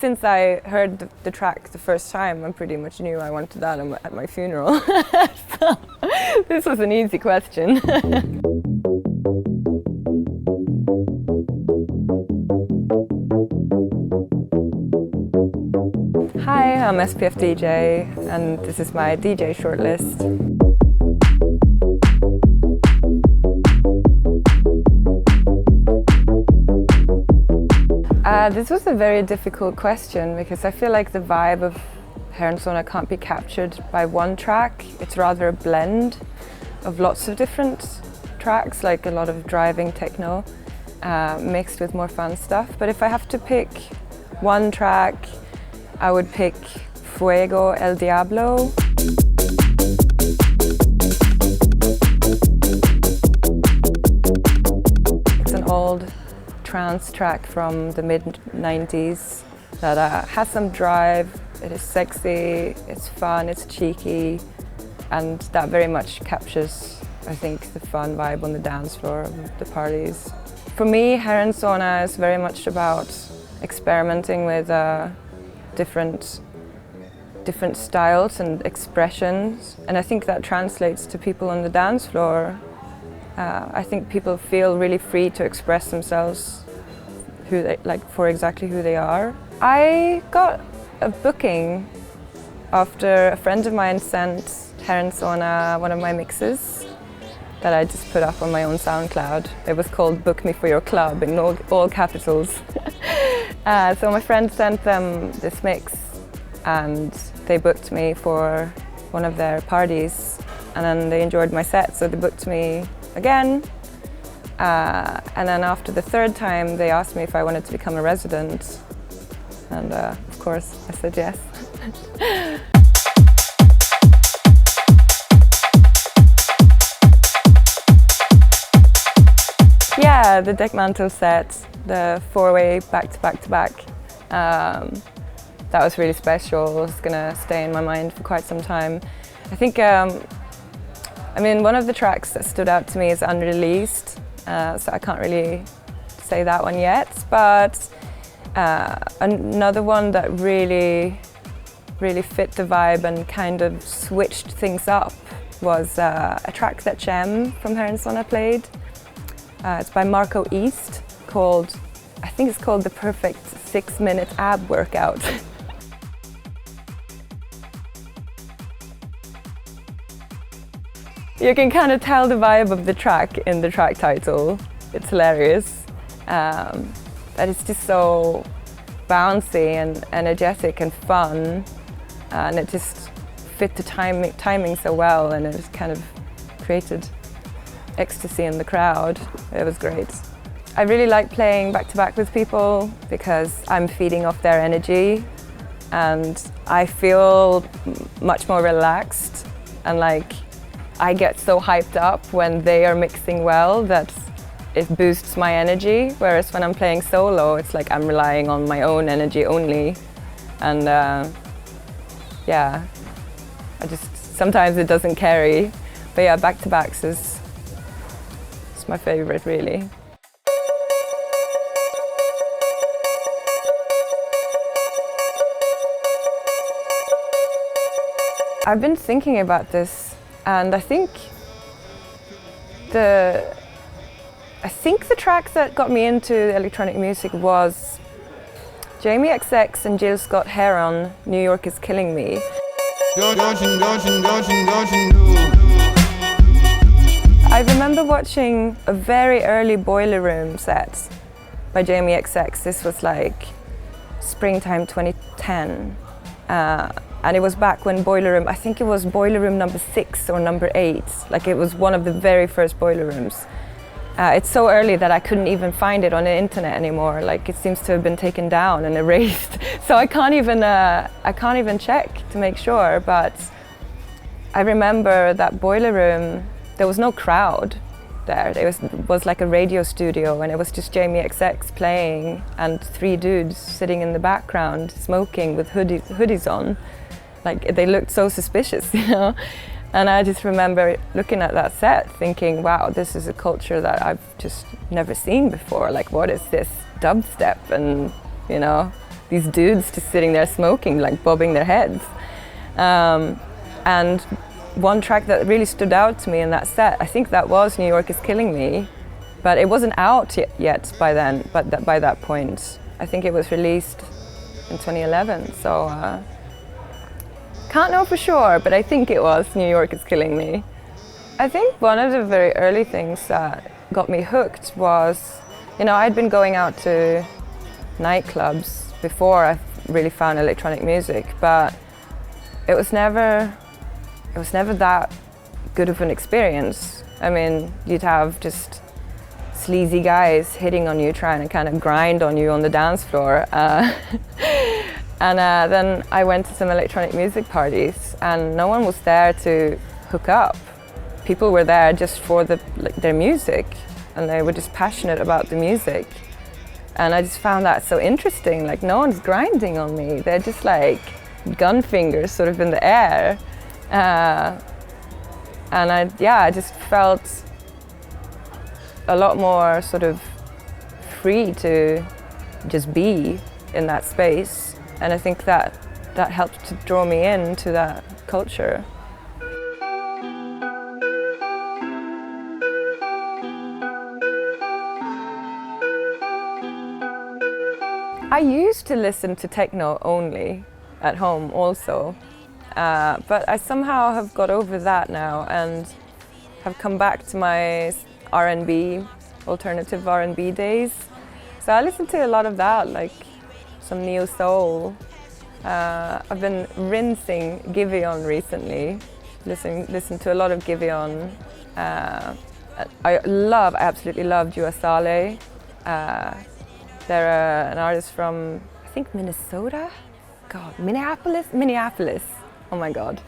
Since I heard the track the first time, I pretty much knew I wanted that at my funeral. So, this was an easy question. Hi, I'm SPFDJ, and this is my DJ Shortlist. This was a very difficult question because I feel like the vibe of Herrensauna can't be captured by one track. It's rather a blend of lots of different tracks, like a lot of driving techno mixed with more fun stuff. But if I have to pick one track, I would pick Fuego El Diablo. It's an old trance track from the mid-90s that has some drive. It is sexy, it's fun, it's cheeky, and that very much captures, I think, the fun vibe on the dance floor of the parties. For me, Herrensauna is very much about experimenting with different styles and expressions, and I think that translates to people on the dance floor. I think people feel really free to express themselves for exactly who they are. I got a booking after a friend of mine sent Herrensauna one of my mixes that I just put up on my own SoundCloud. It was called Book Me For Your Club in all capitals. So my friend sent them this mix and they booked me for one of their parties, and then they enjoyed my set, so they booked me again, and then after the third time they asked me if I wanted to become a resident, and of course I said yes. Yeah, the Dekmantel set, the four-way back-to-back-to-back, that was really special. It's gonna stay in my mind for quite some time. I think one of the tracks that stood out to me is Unreleased, so I can't really say that one yet, but another one that really fit the vibe and kind of switched things up was a track that Cem from Herrensauna played. It's by Marco East, I think it's called The Perfect 6-Minute Ab Workout. You can kind of tell the vibe of the track in the track title. It's hilarious. But it's just so bouncy and energetic and fun. And it just fit the timing so well, and it just kind of created ecstasy in the crowd. It was great. I really like playing back-to-back with people because I'm feeding off their energy and I feel much more relaxed, and like I get so hyped up when they are mixing well that it boosts my energy, whereas when I'm playing solo, it's like I'm relying on my own energy only. And yeah, sometimes it doesn't carry. But yeah, back-to-backs is my favorite, really. I've been thinking about this, and I think the track that got me into electronic music was Jamie XX and Jill Scott Heron, New York Is Killing Me. I remember watching a very early Boiler Room set by Jamie XX. This was like springtime 2010. And it was back when Boiler Room, I think it was Boiler Room number 6 or number 8. Like it was one of the very first Boiler Rooms. It's so early that I couldn't even find it on the internet anymore. Like it seems to have been taken down and erased. So I can't even check to make sure. But I remember that Boiler Room, there was no crowd there. It was like a radio studio, and it was just Jamie XX playing and 3 dudes sitting in the background smoking with hoodies on. Like they looked so suspicious, you know? And I just remember looking at that set thinking, wow, this is a culture that I've just never seen before. Like, what is this dubstep? And, you know, these dudes just sitting there smoking, like bobbing their heads. And one track that really stood out to me in that set, I think that was New York Is Killing Me, but it wasn't out yet by then, but by that point. I think it was released in 2011, so can't know for sure, but I think it was New York Is Killing Me. I think one of the very early things that got me hooked was, you know, I'd been going out to nightclubs before I really found electronic music, but it was never that good of an experience. I mean, you'd have just sleazy guys hitting on you, trying to kind of grind on you on the dance floor. And then I went to some electronic music parties, and no one was there to hook up. People were there just for their music, and they were just passionate about the music. And I just found that so interesting. Like, no one's grinding on me. They're just like gun fingers sort of in the air. And I just felt a lot more sort of free to just be in that space. And I think that helped to draw me into that culture. I used to listen to techno only at home also, but I somehow have got over that now and have come back to my R&B, alternative R&B days. So I listen to a lot of that, like some neo soul. I've been rinsing Giveon recently, listen to a lot of Giveon. I absolutely love Juasale. They're an artist from, I think, Minnesota? God, Minneapolis. Oh my God.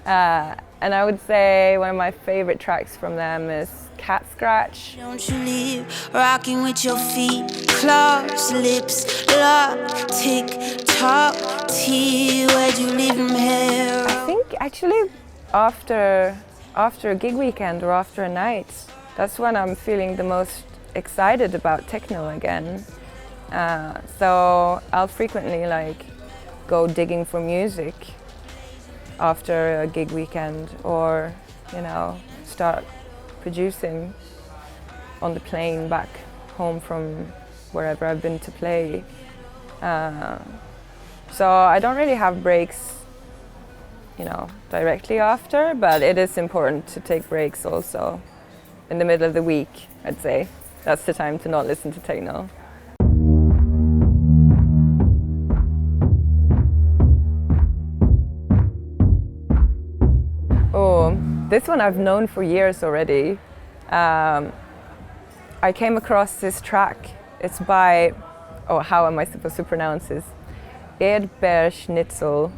And I would say one of my favorite tracks from them is Cat Scratch. Don't you leave, rocking with your feet, claws, lips, lock, tick, tock, tea, where'd you leave them here? I think actually after a gig weekend or after a night, that's when I'm feeling the most excited about techno again. So I'll frequently like go digging for music after a gig weekend, or you know, start producing on the plane back home from wherever I've been to play. So I don't really have breaks, you know, directly after, but it is important to take breaks also in the middle of the week, I'd say. That's the time to not listen to techno. Oh, this one I've known for years already. I came across this track. It's by, how am I supposed to pronounce this? Edberg Schnitzel.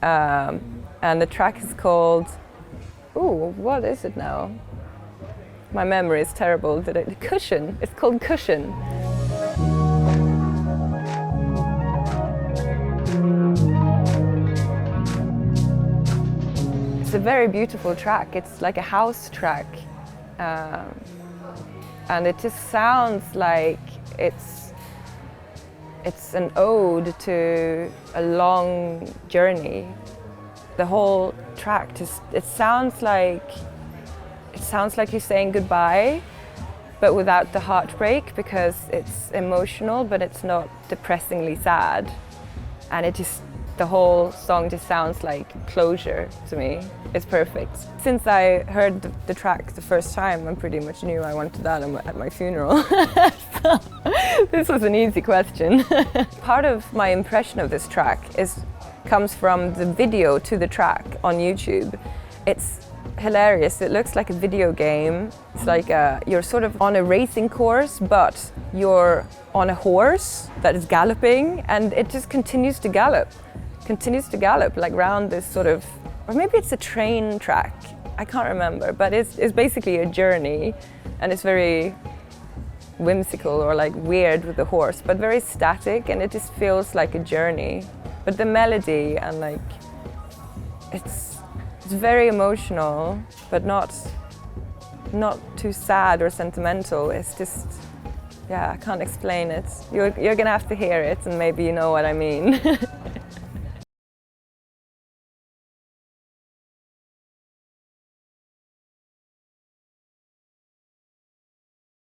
And the track is called, what is it now? My memory is terrible. Cushion. It's called Cushion. It's a very beautiful track. It's like a house track. And it just sounds like it's an ode to a long journey. The whole track it sounds like you're saying goodbye, but without the heartbreak, because it's emotional, but it's not depressingly sad. And the whole song just sounds like closure to me. It's perfect. Since I heard the track the first time, I pretty much knew I wanted that at my funeral. So, this was an easy question. Part of my impression of this track comes from the video to the track on YouTube. It's hilarious. It looks like a video game. It's like you're sort of on a racing course, but you're on a horse that is galloping, and it just continues to gallop like round this sort of, or maybe it's a train track. I can't remember, but it's basically a journey, and it's very whimsical or like weird with the horse, but very static, and it just feels like a journey. But the melody and like it's very emotional, but not too sad or sentimental. It's just Yeah, I can't explain it. You're gonna have to hear it and maybe you know what I mean.